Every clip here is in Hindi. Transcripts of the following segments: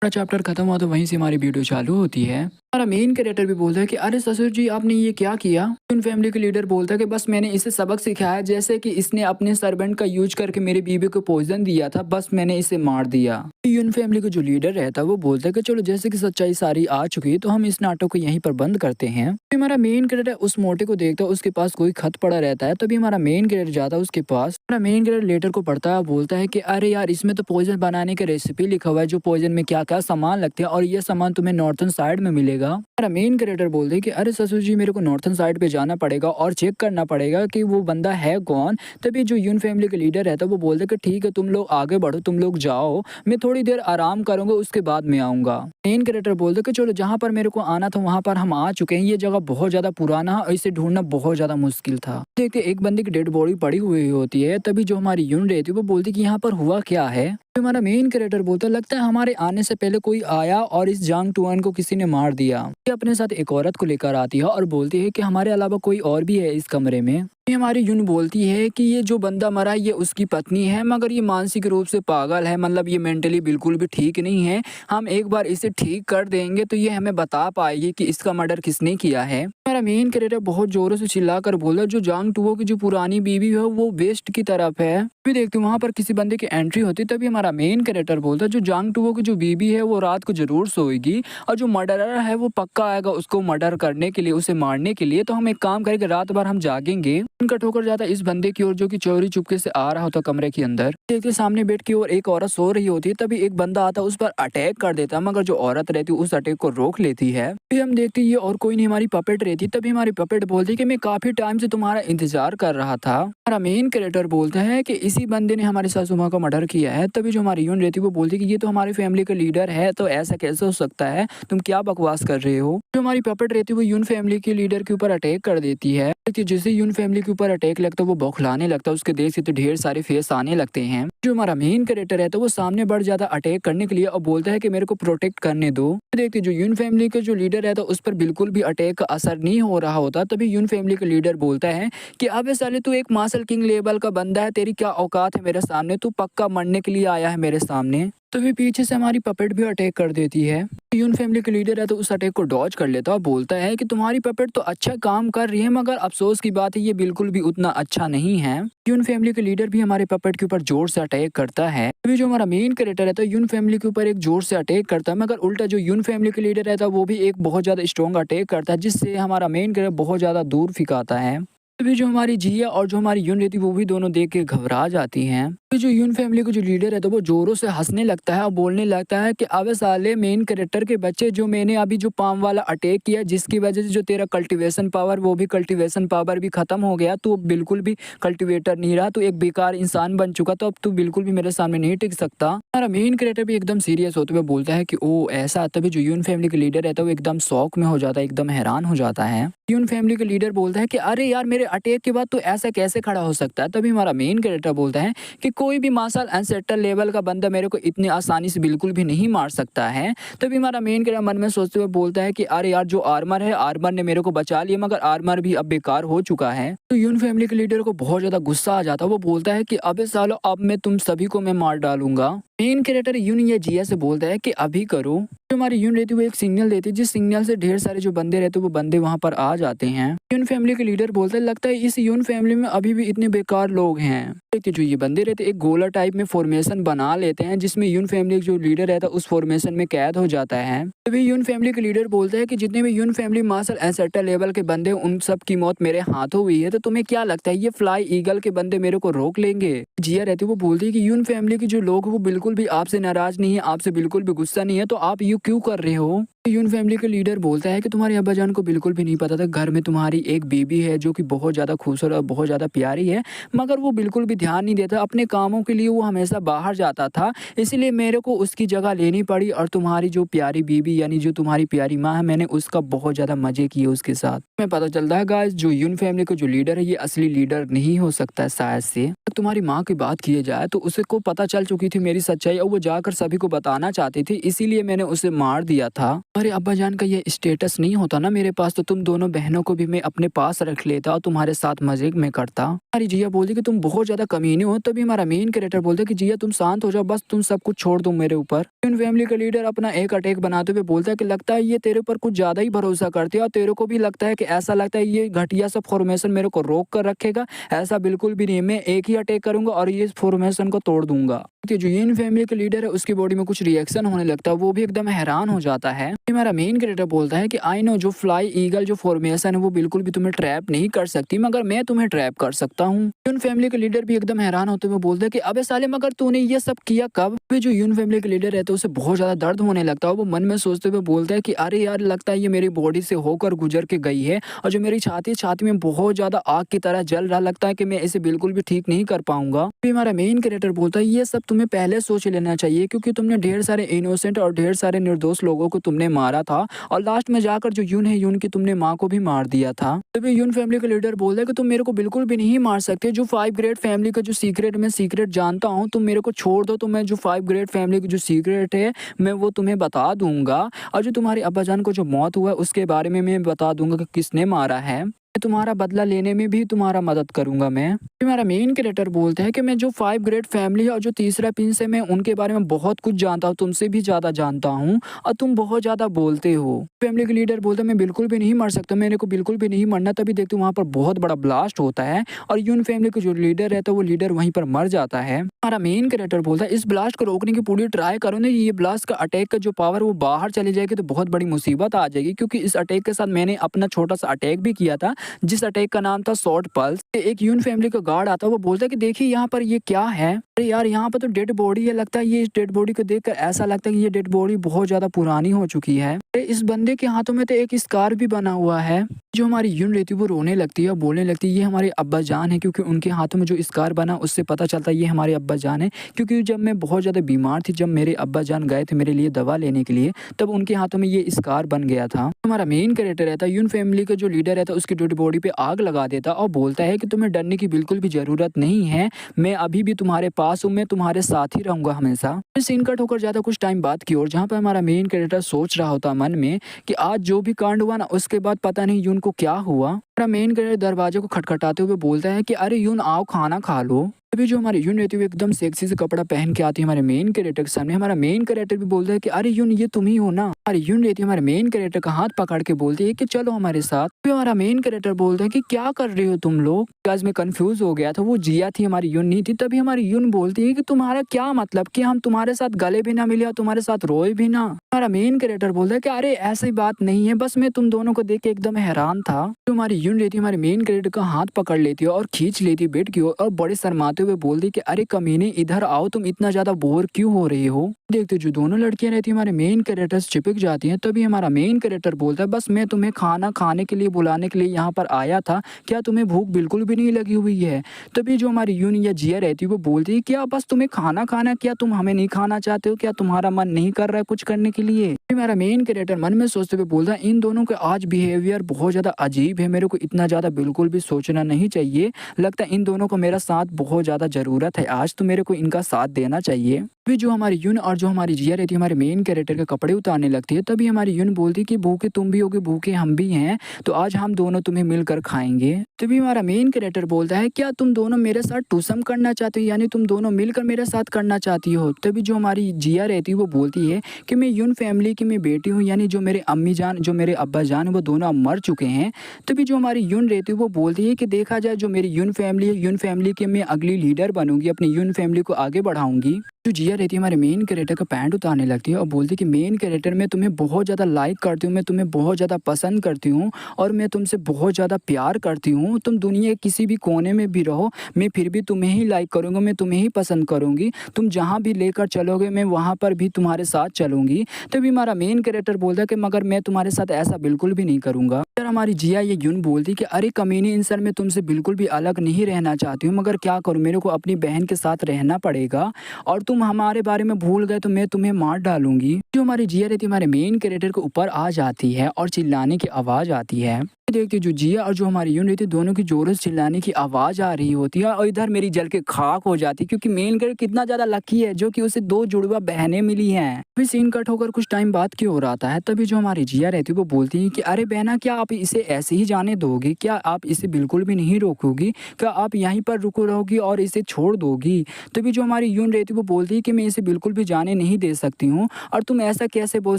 पूरा चैप्टर खत्म हुआ तो वहीं से हमारी वीडियो चालू होती है। हमारा मेन कैरेक्टर भी बोलता है कि अरे ससुर जी आपने ये क्या किया। उन फैमिली के लीडर बोलता है कि बस मैंने इसे सबक सिखाया, जैसे कि इसने अपने सर्वेंट का यूज करके मेरी बीवी को पॉइजन दिया था, बस मैंने इसे मार दिया। यून फैमिली का जो लीडर रहता है वो बोलता है कि चलो जैसे कि सच्चाई सारी आ चुकी है तो हम इस नाटक को यहीं पर बंद करते हैं। फिर हमारा मेन कैरेक्टर उस मोटे को देखता है, उसके पास कोई खत पड़ा रहता है। तभी हमारा मेन कैरेक्टर जाता है उसके पास। हमारा मेन कैरेक्टर लेटर को पढ़ता है, बोलता है कि अरे यार इसमें तो पॉइजन बनाने की रेसिपी लिखा हुआ है, जो पॉइजन में क्या क्या सामान लगते हैं और ये सामान तुम्हें नॉर्थन साइड में मिलेगा। हमारा मेन कैरेक्टर बोलते हैं कि अरे ससुर जी मेरे को नॉर्थन साइड पे जाना पड़ेगा और चेक करना पड़ेगा कि वो बंदा है कौन। तभी जो यून फैमिली के लीडर रहता है वो बोलते हैं कि ठीक है तुम लोग आगे बढ़ो, तुम लोग जाओ, मैं थोड़ी देर आराम करूंगा उसके बाद में आऊंगा। मेन कैरेक्टर बोलते कि चलो जहाँ पर मेरे को आना था वहां पर हम आ चुके हैं, ये जगह बहुत ज्यादा पुराना है और इसे ढूंढना बहुत ज्यादा मुश्किल था। देखते एक बंदे की डेड बॉडी पड़ी हुई होती है। तभी जो हमारी यून रहती है वो बोलती कि यहाँ पर हुआ क्या है। तो हमारा मेन कैरेक्टर बोलता लगता है हमारे आने से पहले कोई आया और इस जांग टुआन को किसी ने मार दिया। ये अपने साथ एक औरत को लेकर आती है और बोलती है कि हमारे अलावा कोई और भी है इस कमरे में। ये हमारी यून बोलती है कि ये जो बंदा मरा ये उसकी पत्नी है, मगर ये मानसिक रूप से पागल है, मतलब ये मेंटली बिल्कुल भी ठीक नहीं है। हम एक बार इसे ठीक कर देंगे तो ये हमें बता पाएगी कि इसका मर्डर किसने किया है। हमारा मेन कैरेक्टर बहुत जोरों से चिल्लाकर बोला जो जांग टुओ की जो पुरानी बीवी है वो वेस्ट की तरफ है। भी देखते वहां पर किसी बंदे की एंट्री होती, तभी हमारा मेन कैरेक्टर बोलता जो जांग टुओ की जो बीवी है वो रात को जरूर सोएगी और जो मर्डरर है वो पक्का आएगा उसको मर्डर करने के लिए, उसे मारने के लिए। तो हम एक काम करेंगे, रात भर हम जागेंगे। उनका ठोकर जाता है इस बंदे की ओर जो कि चोरी चुपके से आ रहा होता कमरे के अंदर। देखते सामने बेड की ओर एक औरत सो रही होती है। तभी एक बंदा आता है उस पर अटैक कर देता है, मगर जो औरत रहती है उस अटैक को रोक लेती है। फिर हम देखते ये और कोई नहीं हमारी पपेट रहती। तभी हमारी पपेट बोलती कि मैं काफी टाइम से तुम्हारा इंतजार कर रहा था। हमारा मेन कैरेक्टर बोलता है कि इसी बंदे ने हमारी सासू माँ का मर्डर किया है। तभी जो हमारी यून रहती है वो बोलती कि ये तो हमारी फैमिली का लीडर है, तो ऐसा कैसे हो सकता है, तुम क्या बकवास कर रहे हो। जो हमारी पपेट रहती है वो यून फैमिली के लीडर के ऊपर अटैक कर देती है। कि जैसे यून फैमिली के ऊपर अटैक लगता है वो बौखलाने लगता है, उसके देख से तो ढेर सारे फेस आने लगते हैं। जो हमारा मेन कैरेक्टर है तो वो सामने बढ़ जाता अटैक करने के लिए और बोलता है कि मेरे को प्रोटेक्ट करने दो। देखते जो यून फैमिली के जो लीडर है तो उस पर बिल्कुल भी अटैक का असर नहीं हो रहा होता। तभी यून फैमिली का लीडर बोलता है कि अबे साले तू एक मार्शल किंग लेवल का बंदा है, तेरी क्या औकात है मेरे सामने, तू पक्का मरने के लिए आया है मेरे सामने। तभी पीछे से हमारी पपेट भी अटैक कर देती है। यून फैमिली के लीडर है तो उस अटैक को डॉज कर लेता और बोलता है कि तुम्हारी पपेट तो अच्छा काम कर रही है, मगर अफसोस की बात है ये बिल्कुल भी उतना अच्छा नहीं है। यून फैमिली के लीडर भी हमारे पपेट के ऊपर जोर से अटैक करता है। तभी जो हमारा मेन कैरेक्टर है तो यून फैमिली के ऊपर एक जोर से अटैक करता है, मगर उल्टा जो यून फैमिली के लीडर रहता है वो भी एक बहुत ज्यादा स्ट्रॉन्ग अटैक करता है, जिससे हमारा मेन कैरेक्टर बहुत ज्यादा दूर फिकाता है। तभी जो हमारी जिया और जो हमारी यून रहती है वो भी दोनों देख के घबरा जाती हैं। तो जो यून फैमिली का जो लीडर है तो वो जोरों से हंसने लगता है और बोलने लगता है कि अबे साले मेन कैरेक्टर के बच्चे, जो मैंने अभी जो पाम वाला अटैक किया जिसकी वजह से जो तेरा कल्टीवेशन पावर वो भी कल्टीवेशन पावर भी खत्म हो गया, तू बिल्कुल भी कल्टीवेटर नहीं रहा, तू एक बेकार इंसान बन चुका, तो अब तू बिल्कुल भी मेरे सामने नहीं टिक सकता। हमारा मेन कैरेक्टर भी एकदम सीरियस होते हुए बोलता है कि ओ ऐसा। तभी जो यून फैमिली के लीडर रहता है वो एकदम शौक में हो जाता है, एकदम हैरान हो जाता है। यून फैमिली के लीडर बोलता है कि अरे यार मेरे अटैक के बाद तो ऐसा कैसे खड़ा हो सकता है। तभी हमारा मेन कैरेक्टर बोलता है कि कोई भी मार्शल एंसेस्टर लेवल का बंदा मेरे को इतनी आसानी से बिल्कुल भी नहीं मार सकता है। तभी हमारा मेन कैरेक्टर मन में सोचते हुए बोलता है कि अरे यार जो आर्मर है, आर्मर ने मेरे को बचा लिया, मगर आर्मर भी अब बेकार हो चुका है। तो यून फैमिली के लीडर को बहुत ज्यादा गुस्सा आ जाता है। वो बोलता है कि अबे सालो अब मैं तुम सभी को मैं मार डालूंगा। मेन कैरेक्टर यून या जिया से बोलता है कि अभी करो। जो हमारी यून रहती है वो एक सिग्नल देती है, जिस सिग्नल से ढेर सारे जो बंदे रहते हैं वो बंदे वहां पर आ जाते हैं। यून फैमिली के लीडर बोलता है लगता है इस यून फैमिली में अभी भी इतने बेकार लोग हैं। देखते जो ये बंदे रहते एक गोला टाइप में फॉर्मेशन बना लेते हैं, जिसमें यून फैमिली जो लीडर रहता है उस फॉर्मेशन में कैद हो जाता है। तभी यून फैमिली के लीडर बोलते हैं कि जितने भी यून फैमिली मार्शल एंसेस्टर लेवल के बंदे उन सब की मौत मेरे हाथों हुई है, तो तुम्हें क्या लगता है ये फ्लाई ईगल के बंदे मेरे को रोक लेंगे। जिया रहती है वो बोलती है कि यून फैमिली के जो लोग वो बिल्कुल भी आपसे नाराज नहीं है, आपसे बिल्कुल भी गुस्सा नहीं है, तो आप यू क्यों कर रहे हो। यून फैमिली के लीडर बोलता है कि तुम्हारे अब्बाजान को बिल्कुल भी नहीं पता था घर में तुम्हारी एक बेबी है जो कि बहुत ज्यादा खूबसूरत और बहुत ज्यादा प्यारी है, मगर वो बिल्कुल भी ध्यान नहीं देता अपने कामों के लिए, वो हमेशा बाहर जाता था, इसलिए मेरे को उसकी जगह लेनी पड़ी। और तुम्हारी जो प्यारी बीबी यानी जो तुम्हारी प्यारी माँ है, मैंने उसका बहुत ज्यादा मजे किए उसके साथ। मैं पता चलता है गाइस जो यून फैमिली का जो लीडर है ये असली लीडर नहीं हो सकता है शायद से। तुम्हारी माँ की बात की जाए तो उसे को पता चल चुकी थी मेरी सच्चाई और वो जाकर सभी को बताना चाहती थी, इसीलिए मैंने उसे मार दिया था। अरे अब्बा जान का ये स्टेटस नहीं होता ना मेरे पास तो तुम दोनों बहनों को भी मैं अपने पास रख लेता और तुम्हारे साथ मजे में करता। हमारी जिया बोलती कि तुम बहुत ज्यादा कमीने हो। तभी हमारा मेन कैरेक्टर बोलता कि जिया तुम शांत हो जाओ, बस तुम सब कुछ छोड़ दो मेरे ऊपर। उन फैमिली का लीडर अपना एक अटैक बनाते हुए बोलता है कि लगता है ये तेरे ऊपर कुछ ज्यादा ही भरोसा करते हैं और तेरे को भी लगता है कि ऐसा लगता है ये घटिया सा फॉर्मेशन मेरे को रोक कर रखेगा। ऐसा बिल्कुल भी नहीं है, मैं एक ही अटैक करूंगा और ये फॉर्मेशन को तोड़ दूंगा। कि जो इन फैमिली का लीडर है उसकी बॉडी में कुछ रिएक्शन होने लगता है, वो भी एकदम हैरान हो जाता है। हमारा मेन कैरेक्टर बोलता है कि आई नो जो फ्लाई ईगल जो फॉर्मेशन है वो बिल्कुल भी तुम्हें ट्रैप नहीं कर सकती, मगर मैं तुम्हें ट्रैप कर सकता हूँ। यून फैमिली के लीडर भी एकदम हैरान होते हुए बोलते हैं कि अबे साले मगर तूने ये सब किया कब। फिर जो यून फैमिली के लीडर रहता है उसे बहुत ज्यादा दर्द होने लगता है। वो मन में सोचते हुए बोलता है कि अरे यार लगता है ये मेरी बॉडी से होकर गुजर के गई है और जो मेरी छाती में बहुत ज्यादा आग की तरह जल रहा, लगता है कि मैं इसे बिल्कुल भी ठीक नहीं कर पाऊंगा। फिर हमारा मेन कैरेक्टर बोलता है ये सब तुम्हें पहले सोच लेना चाहिए क्योंकि तुमने ढेर सारे इनोसेंट और ढेर सारे निर्दोष लोगों को तुमने मारा था और लास्ट में जाकर जो यून है यून की तुमने माँ को भी मार दिया था। तभी यून फैमिली का लीडर बोलता है कि तुम मेरे को बिल्कुल भी नहीं मार सकते। जो 5 ग्रेड फैमिली का जो सीक्रेट मैं सीक्रेट जानता हूँ, तुम मेरे को छोड़ दो तो मैं जो 5 ग्रेड फैमिली की जो सीक्रेट है मैं वो तुम्हें बता दूंगा और जो तुम्हारे अब्बाजान को जो मौत हुआ है उसके बारे में मैं बता दूंगा कि किसने मारा है। तुम्हारा बदला लेने में भी तुम्हारा मदद करूंगा मैं। हमारा मेन कैरेक्टर बोलते हैं कि मैं जो 5 ग्रेड फैमिली है और जो तीसरा प्रिंस है मैं उनके बारे में बहुत कुछ जानता हूँ, तुमसे भी ज्यादा जानता हूँ और तुम बहुत ज्यादा बोलते हो। फैमिली के लीडर बोलते हैं मैं बिल्कुल भी नहीं मर सकता, मेरे को बिल्कुल भी नहीं मरना। तभी देखते वहां पर बहुत बड़ा ब्लास्ट होता है और यून फैमिली का जो लीडर रहता है वो लीडर वहीं पर मर जाता है। हमारा मेन कैरेक्टर बोलता है इस ब्लास्ट को रोकने की पूरी ट्राई करो ना, ये ब्लास्ट का अटैक का जो पावर वो बाहर चली जाएगी तो बहुत बड़ी मुसीबत आ जाएगी। क्योंकि इस अटैक के साथ मैंने अपना छोटा सा अटैक भी किया था जिस अटैक का नाम था शॉर्ट पल्स। एक यून फैमिली का गार्ड आता है, वो बोलता है कि देखिए यहाँ पर ये क्या है। अरे यार यहाँ पर तो डेड बॉडी है, लगता है ये इस डेड बॉडी को देखकर ऐसा लगता है कि ये डेड बॉडी बहुत ज्यादा पुरानी हो चुकी है। अरे इस बंदे के हाथों में तो एक स्कार भी बना हुआ है। जो हमारी यून रहती है वो रोने लगती है और बोलने लगती है ये हमारे अब्बा जान है, क्योंकि उनके हाथों में जो स्कार बना उससे पता चलता है ये हमारे अब्बा जान है। क्योंकि जब मैं बहुत ज्यादा बीमार थी, जब मेरे अब्बा जान गए थे मेरे लिए दवा लेने के लिए, तब उनके हाथों में ये स्कार बन गया था। हमारा मेन कैरेक्टर रहता है यून फैमिली का जो लीडर रहता है उसकी डेड बॉडी पे आग लगा देता और बोलता है कि तुम्हें डरने की बिल्कुल भी जरूरत नहीं है, मैं अभी भी तुम्हारे पास हूँ, मैं तुम्हारे साथ ही रहूंगा हमेशा। सीन कट होकर जाता कुछ टाइम बाद की ओर, जहाँ पे हमारा मेन कैरेक्टर सोच रहा होता मन में कि आज जो भी कांड हुआ ना उसके बाद पता नहीं यून को क्या हुआ। हमारा मेन कैरेक्टर दरवाजे को खटखटाते हुए बोलता है कि अरे यून आओ खाना खा लो। अभी जो हमारी यून रहती है एकदम सेक्सी से कपड़ा पहन के आती है हमारे मेन कैरेक्टर के सामने। हमारा मेन कैरेक्टर भी बोलता है कि अरे यून ये तुम ही हो ना। हमारी यून रहती है हमारे मेन कैरेक्टर का हाथ पकड़ के बोलती है कि चलो हमारे साथ। फिर हमारा मेन कैरेक्टर बोलता है कि क्या कर रहे हो तुम लोग। आज मैं कंफ्यूज हो गया था, वो जिया थी हमारी यून नहीं थी। तभी हमारी यून बोलती है कि तुम्हारा क्या मतलब कि हम तुम्हारे साथ गले भी ना मिले और तुम्हारे साथ रोए भी ना। हमारा मेन कैरेक्टर बोलता है कि अरे ऐसी बात नहीं है, बस मैं तुम दोनों को देख के एकदम हैरान था। तो हमारी यून रहती है हमारे मेन कैरेक्टर का हाथ पकड़ लेती है और खींच लेती है बेड की ओर और बड़े शर्माते हुए बोलती कि अरे कमीने इधर आओ, तुम इतना ज्यादा बोर क्यों हो रही हो। देखते जो दोनों लड़कियां रहती है हमारे मेन कैरेक्टर से चिपक जाती हैं। तभी हमारा मेन कैरेक्टर बोलता है बस मैं तुम्हें खाना खाने के लिए बुलाने के लिए यहाँ पर आया था, क्या तुम्हें भूख बिल्कुल भी नहीं लगी हुई है। तभी जो हमारी यून या जिया रहती है वो बोलती है क्या बस तुम्हें खाना खाना, क्या तुम हमें नहीं खाना चाहते हो, क्या तुम्हारा मन नहीं कर रहा है कुछ करने के लिए। हमारा मेन कैरेक्टर मन में सोचते हुए बोलता है इन दोनों का आज बिहेवियर बहुत ज्यादा अजीब है, मेरे को इतना ज्यादा बिल्कुल भी सोचना नहीं चाहिए। लगता है इन दोनों को मेरा साथ बहुत ज्यादा जरूरत है, आज तो मेरे को इनका साथ देना चाहिए। तभी जो हमारी यून और जो हमारी जिया रहती है हमारे मेन कैरेक्टर के कपड़े उतारने लगती है। तभी हमारी यून बोलती है कि भूखे तुम भी होगे भूखे हम भी हैं, तो आज हम दोनों तुम्हें मिलकर खाएंगे। तभी हमारा मेन कैरेक्टर बोलता है क्या तुम दोनों मेरे साथ टूसम करना चाहते हो, यानी तुम दोनों मिलकर मेरे साथ करना चाहती हो। तभी जो हमारी जिया रहती है वो बोलती है कि मैं यून फैमिली की मैं बेटी हूँ, यानी जो मेरे अम्मी जान जो मेरे अब्बा जान वो दोनों अब मर चुके हैं। तभी जो हमारी यून रहती है वो बोलती है कि देखा जाए जो मेरी यून फैमिली है, यून फैमिली की मैं अगली लीडर बनूंगी, अपनी यून फैमिली को आगे बढ़ाऊंगी। जो जिया रहती है हमारे मेन कैरेक्टर का पैंट उतारने लगती है और बोलती है कि मेन कैरेक्टर मैं तुम्हें बहुत ज़्यादा लाइक करती हूँ, मैं तुम्हें बहुत ज़्यादा पसंद करती हूँ और मैं तुमसे बहुत ज़्यादा प्यार करती हूँ। तुम दुनिया के किसी भी कोने में भी रहो, मैं फिर भी तुम्हें ही लाइक करूँगा, मैं तुम्हें ही पसंद करूँगी। तुम जहाँ भी लेकर चलोगे मैं वहाँ पर भी तुम्हारे साथ चलूँगी। तभी हमारा मेन कैरेक्टर बोलता है कि मगर मैं तुम्हारे साथ ऐसा बिल्कुल भी नहीं करूँगा। हमारी जिया ये यून बोलती कि अरे कमीनी इंसान मैं तुमसे बिल्कुल भी अलग नहीं रहना चाहती हूँ, मगर क्या करूँ मेरे को अपनी बहन के साथ रहना पड़ेगा और तुम हमारे बारे में भूल गए तो मैं तुम्हें मार डालूंगी। जो हमारी जिया रहती है हमारे मेन कैरेक्टर के ऊपर आ जाती है और चिल्लाने की आवाज आती है। देखते जो जिया और जो हमारी यून रहती है दोनों की जोरों से चिल्लाने की आवाज़ आ रही होती है और इधर मेरी जल के खाक हो जाती है क्योंकि मेन कैरेक्टर कितना ज़्यादा लकी है जो कि उसे 2 जुड़वा बहनें मिली हैं। अभी सीन कट होकर कुछ टाइम बाद की ओर आता है, तभी जो हमारी जिया रहती है वो बोलती है कि अरे बहना, क्या आप इसे ऐसे ही जाने दोगी? क्या आप इसे बिल्कुल भी नहीं रोकोगी? क्या आप यहीं पर रुको रहोगी और इसे छोड़ दोगी? तभी जो हमारी यून रहती है वो बोलती है कि मैं इसे बिल्कुल भी जाने नहीं दे सकती हूँ और तुम ऐसा कैसे बोल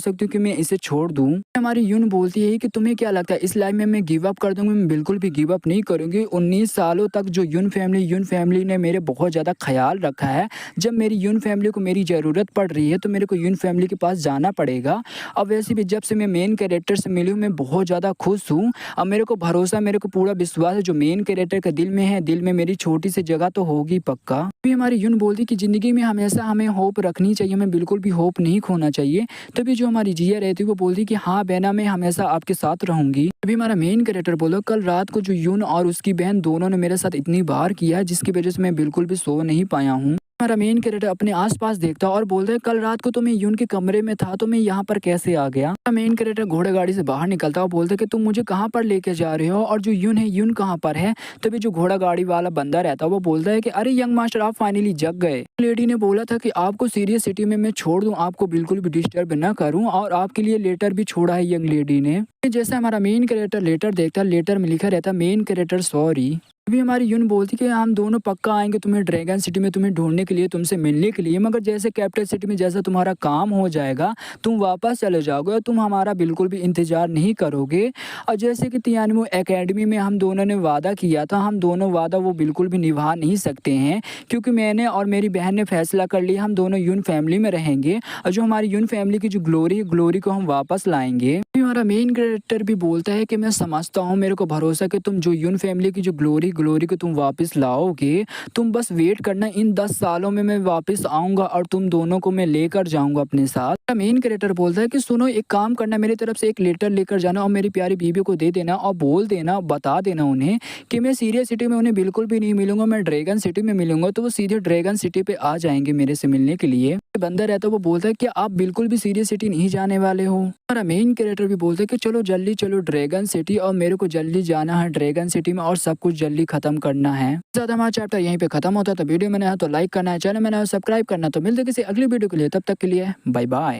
सकती हो कि मैं इसे छोड़ दूँ? हमारी यून बोलती है कि तुम्हें क्या लगता है इस लाइफ में मैं गिव अप कर दूँगी? मैं बिल्कुल भी गिव अप नहीं करूँगी। 19 सालों तक जो यून फैमिली ने मेरे बहुत ज़्यादा ख़्याल रखा है। जब मेरी यून फैमिली को मेरी ज़रूरत पड़ रही है तो मेरे को यून फैमिली के पास जाना पड़ेगा। और वैसे भी जब से मैं मेन कैरेक्टर से मिली हूँ मैं बहुत ज़्यादा खुश हूँ। अब मेरे को भरोसा, मेरे को पूरा विश्वास है जो मेन कैरेक्टर के दिल में है, दिल में मेरी छोटी सी जगह तो होगी पक्का। अभी हमारी यून बोलती कि ज़िंदगी में हमेशा हमें होप रखनी चाहिए, हमें बिल्कुल भी होप नहीं खोना चाहिए। तभी जो हमारी जिया रहती है वो बोलती कि हाँ बहना, मैं हमेशा आपके साथ रहूँगी। अभी हमारा मेन कैरेक्टर बोला कल रात को जो यून और उसकी बहन दोनों ने मेरे साथ इतनी बार किया है जिसकी वजह से मैं बिल्कुल भी सो नहीं पाया हूँ। हमारा मेन कैरेक्टर अपने आस-पास देखता और बोलता है कल रात को तो मैं यून के कमरे में था तो मैं यहाँ पर कैसे आ गया? मेन कैरेक्टर घोड़े गाड़ी से बाहर निकलता और बोलता है कि तुम मुझे कहाँ पर लेके जा रहे हो और जो यून है, यून कहाँ पर है? तभी जो घोड़ा गाड़ी वाला बंदा रहता है वो बोलता है कि अरे यंग मास्टर, आप फाइनली जग गए। लेडी ने बोला था कि आपको सीरियस सिटी में मैं छोड़ दूँ, आपको बिल्कुल भी डिस्टर्ब ना करूँ और आपके लिए लेटर भी छोड़ा है यंग लेडी ने। जैसे हमारा मेन कैरेक्टर लेटर देखता है, लेटर में लिखा रहता है मेन कैरेक्टर सॉरी। अभी हमारी यून बोलती कि हम दोनों पक्का आएंगे तुम्हें ड्रैगन सिटी में, तुम्हें ढूंढने के लिए, तुमसे मिलने के लिए, मगर जैसे कैपिटल सिटी में जैसा तुम्हारा काम हो जाएगा तुम वापस चले जाओगे और तुम हमारा बिल्कुल भी इंतजार नहीं करोगे। और जैसे कि तियानमो एकेडमी में हम दोनों ने वादा किया था, हम दोनों वादा वो बिल्कुल भी निभा नहीं सकते हैं क्योंकि मैंने और मेरी बहन ने फैसला कर लिया हम दोनों यून फैमिली में रहेंगे और जो हमारी यून फैमिली की जो ग्लोरी है, ग्लोरी को हम वापस लाएंगे। अभी हमारा मेन कैरेक्टर भी बोलता है कि मैं समझता हूँ, मेरे को भरोसा कि तुम जो यून फैमिली की जो ग्लोरी को तुम वापस लाओगे। तुम बस वेट करना, इन 10 सालों में मैं वापस आऊँगा और तुम दोनों को मैं लेकर जाऊँगा अपने साथ। मेन कैरेक्टर बोलता है कि सुनो, एक काम करना, मेरी तरफ से एक लेटर लेकर जाना और मेरी प्यारी बीवी को दे देना और बोल देना, बता देना उन्हें कि मैं सीरियस सिटी में उन्हें बिल्कुल भी नहीं मिलूँगा, मैं ड्रैगन सिटी में मिलूँगा। तो वो सीधे ड्रैगन सिटी पे आ जाएँगे मेरे से मिलने के लिए। बंदा रहता है वो बोलता है कि आप बिल्कुल भी सीरियस सिटी नहीं जाने वाले हो। हमारा मेन कैरेक्टर भी बोलता है कि चलो जल्दी चलो ड्रैगन सिटी, और मेरे को जल्दी जाना है ड्रैगन सिटी में और सब कुछ जल्दी खत्म करना है। ज़्यादा हमारा चैप्टर यहीं पे खत्म होता है। तो वीडियो में नया तो लाइक करना है, चैनल में नया सब्सक्राइब करना। तो मिलते किसी अगली वीडियो के लिए, तब तक के लिए बाय बाय।